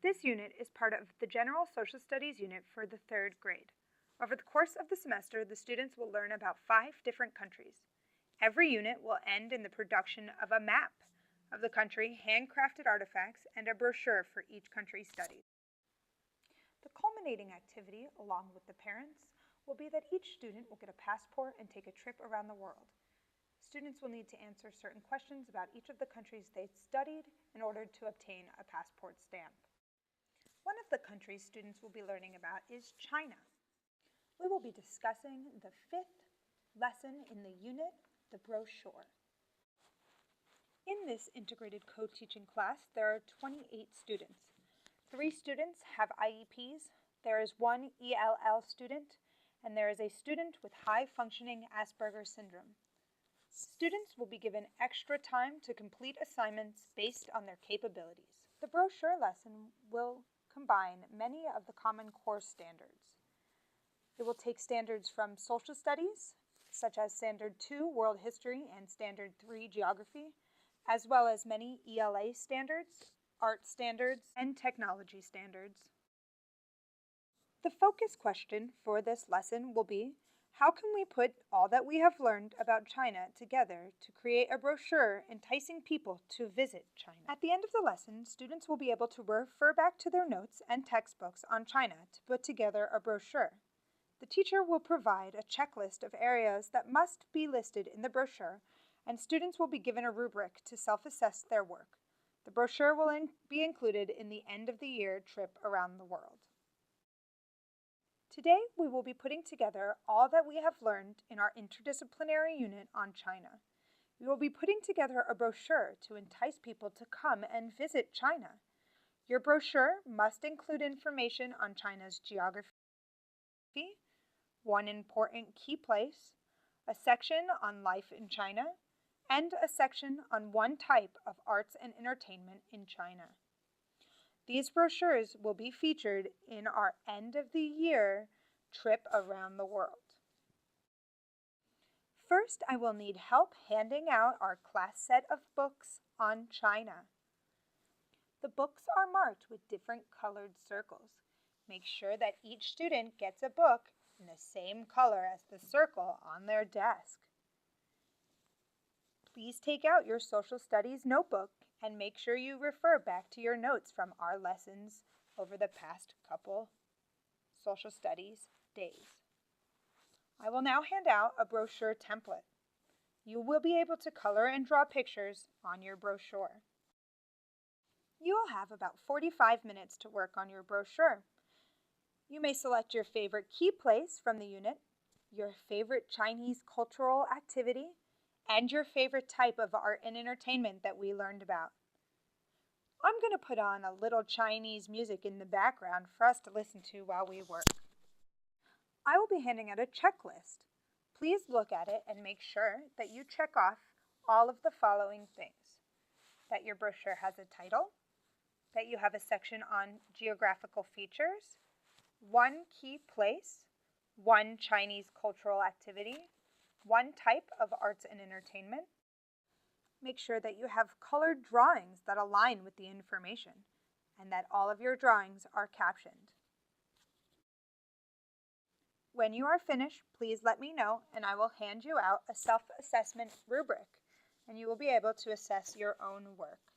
This unit is part of the General Social Studies unit for the 3rd grade. Over the course of the semester, the students will learn about 5 different countries. Every unit will end in the production of a map of the country, handcrafted artifacts, and a brochure for each country studied. The culminating activity, along with the parents, will be that each student will get a passport and take a trip around the world. Students will need to answer certain questions about each of the countries they studied in order to obtain a passport stamp. One of the countries students will be learning about is China. We will be discussing the 5th lesson in the unit, the brochure. In this integrated co-teaching class, there are 28 students. 3 students have IEPs, there is 1 ELL student, and there is a student with high-functioning Asperger's syndrome. Students will be given extra time to complete assignments based on their capabilities. The brochure lesson will combine many of the Common Core standards. It will take standards from social studies, such as Standard 2 World History and Standard 3 Geography, as well as many ELA standards, art standards, and technology standards. The focus question for this lesson will be, how can we put all that we have learned about China together to create a brochure enticing people to visit China? At the end of the lesson, students will be able to refer back to their notes and textbooks on China to put together a brochure. The teacher will provide a checklist of areas that must be listed in the brochure, and students will be given a rubric to self-assess their work. The brochure will be included in the end of the year trip around the world. Today, we will be putting together all that we have learned in our interdisciplinary unit on China. We will be putting together a brochure to entice people to come and visit China. Your brochure must include information on China's geography, one important key place, a section on life in China, and a section on one type of arts and entertainment in China. These brochures will be featured in our end of the year trip around the world. First, I will need help handing out our class set of books on China. The books are marked with different colored circles. Make sure that each student gets a book in the same color as the circle on their desk. Please take out your social studies notebook and make sure you refer back to your notes from our lessons over the past couple social studies days. I will now hand out a brochure template. You will be able to color and draw pictures on your brochure. You will have about 45 minutes to work on your brochure. You may select your favorite key place from the unit, your favorite Chinese cultural activity, and your favorite type of art and entertainment that we learned about. I'm going to put on a little Chinese music in the background for us to listen to while we work. I will be handing out a checklist. Please look at it and make sure that you check off all of the following things. That your brochure has a title, that you have a section on geographical features, one key place, one Chinese cultural activity, one type of arts and entertainment. Make sure that you have colored drawings that align with the information and that all of your drawings are captioned. When you are finished, please let me know and I will hand you out a self-assessment rubric and you will be able to assess your own work.